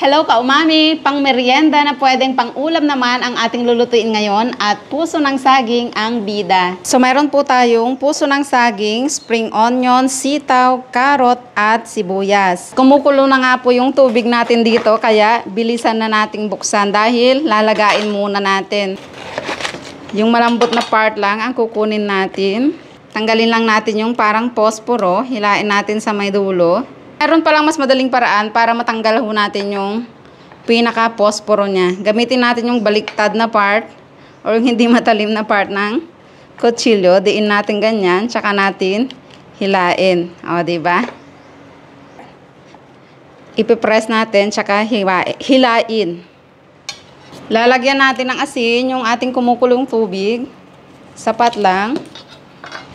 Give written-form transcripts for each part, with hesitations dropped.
Hello ka-umami! Pang merienda na pwedeng pang ulam naman ang ating lulutuin ngayon at puso ng saging ang bida. So mayroon po tayong puso ng saging, spring onion, sitaw, karot at sibuyas. Kumukulo na nga po yung tubig natin dito kaya bilisan na nating buksan dahil lalagain muna natin. Yung malambot na part lang ang kukunin natin. Tanggalin lang natin yung parang posporo, hilain natin sa may dulo. Meron palang mas madaling paraan para matanggal ho natin yung pinaka-posporo niya. Gamitin natin yung baliktad na part or yung hindi matalim na part ng kutsilyo. Diin natin ganyan, tsaka natin hilain. O, diba? Ipipress natin, tsaka hilain. Lalagyan natin ng asin yung ating kumukulong tubig. Sapat lang.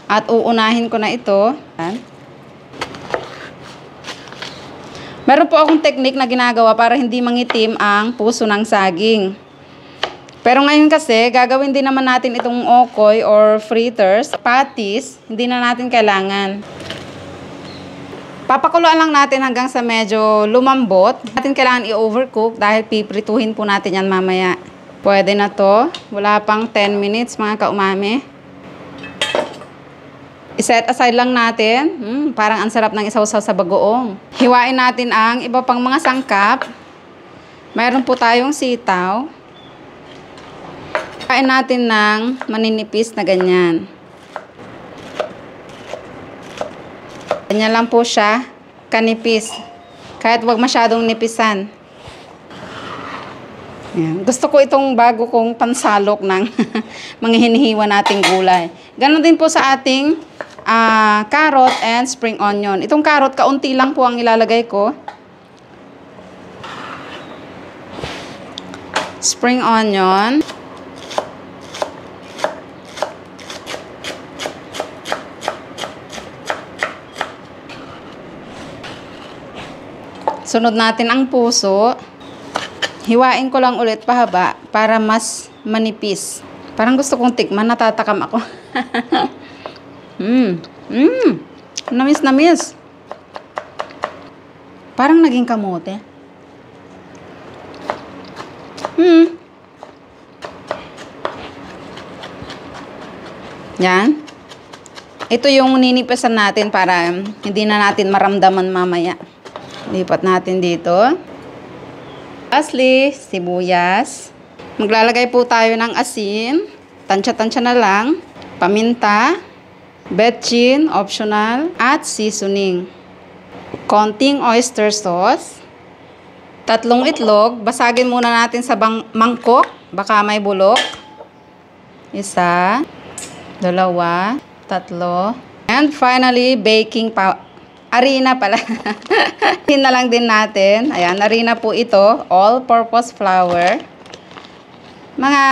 At uunahin ko na ito. Meron po akong technique na ginagawa para hindi mangitim ang puso ng saging. Pero ngayon kasi, gagawin din naman natin itong okoy or fritters, patis, hindi na natin kailangan. Papakuluan lang natin hanggang sa medyo lumambot. Natin kailangan i-overcook dahil piprituhin po natin yan mamaya. Pwede na to. Wala pang 10 minutes mga kaumami. I-set aside lang natin. Parang ang sarap ng isaw-saw sa bagoong. Hiwain natin ang iba pang mga sangkap. Mayroon po tayong sitaw. Hiwain natin ng maninipis na ganyan. Ganyan lang po siya, kanipis. Kahit wag masyadong nipisan. Yan. Gusto ko itong bago kong pansalok ng mga hinihiwa nating gulay. Ganon din po sa ating carrot and spring onion. Itong carrot, kaunti lang po ang ilalagay ko. Spring onion. Sunod natin ang puso. Hiwain ko lang ulit pahaba para mas manipis. Parang gusto kong tikman, natatakam ako. Namis. Parang naging kamote. Yan. Ito yung ninipisan natin para hindi na natin maramdaman mamaya. Lipat natin dito. Lastly, sibuyas. Maglalagay po tayo ng asin. Tansya-tansya na lang. Paminta. Betchin, optional, at seasoning. Konting oyster sauce. 3 itlog. Basagin muna natin sa mangkok. Baka may bulok. 1, 2, 3. And finally, baking powder. Harina pala. Harina lang din natin. Ayan, harina po ito. All-purpose flour. Mga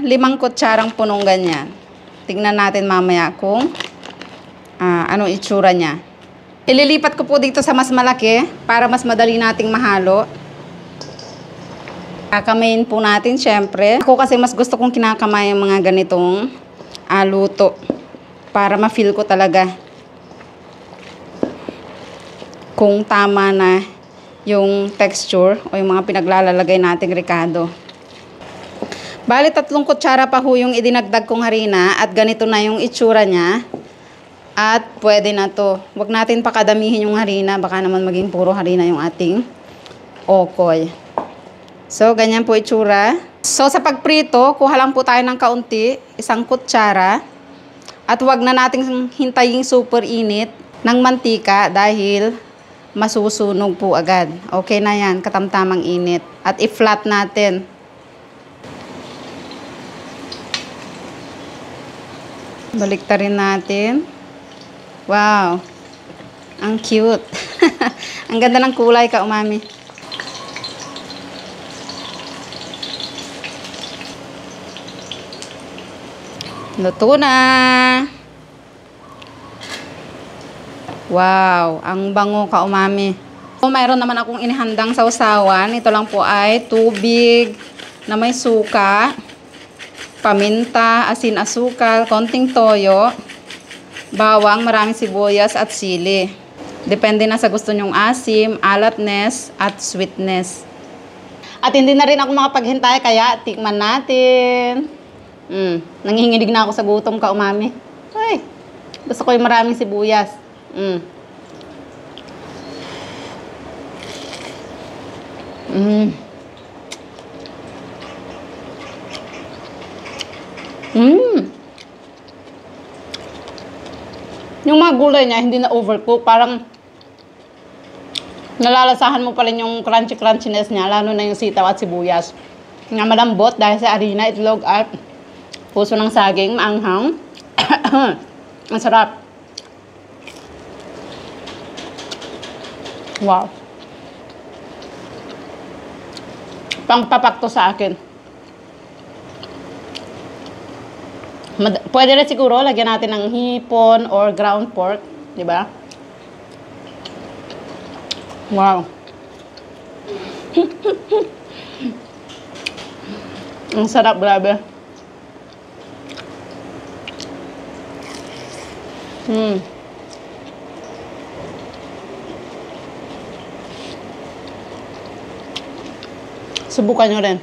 5 kutsarang punong ganyan. Tingnan natin mamaya kung anong itsura niya. Ililipat ko po dito sa mas malaki para mas madali nating mahalo. Kakamayin po natin syempre. Ako kasi mas gusto kong kinakamay yung mga ganitong luto para ma-feel ko talaga kung tama na yung texture o yung mga pinaglalagay nating ricado. Bali 3 kutsara pa ho yung idinagdag kong harina at ganito na yung itsura niya. At pwede na to. Huwag natin pakadamihin yung harina. Baka naman maging puro harina yung ating okoy. So, ganyan po itsura. So, sa pagprito, kuha lang po tayo ng kaunti. 1 kutsara. At huwag na natin hintayin super init ng mantika dahil masusunog po agad. Okay na yan. Katamtamang init. At i-flat natin. Baliktarin natin. Wow. Ang cute. Ang ganda ng kulay ka, umami. Luto na. Wow. Ang bango ka, umami. So, mayroon naman akong inihandang sausawan. Ito lang po ay tubig na may suka, paminta, asin, asukal, konting toyo, bawang, maraming sibuyas at sili. Depende na sa gusto nyong asim, alatness, at sweetness. At hindi na rin ako makapaghintay, kaya tikman natin. Nangihinginig na ako sa gutom ka, umami. Ay, gusto ko yung maraming sibuyas. Mm. Yung mga gulay niya, hindi na overcook. Parang nalalasahan mo pa rin yung crunchy-crunchiness niya, lalo na yung sitaw at sibuyas. Nga malambot dahil sa harina, itlog at puso ng saging, maanghang. Ang sarap. Wow. Pangpapak to sa akin. Pwede rin siguro lagyan natin ng hipon or ground pork, di ba? Wow. Ang sarap, grabe. Subukan nyo rin.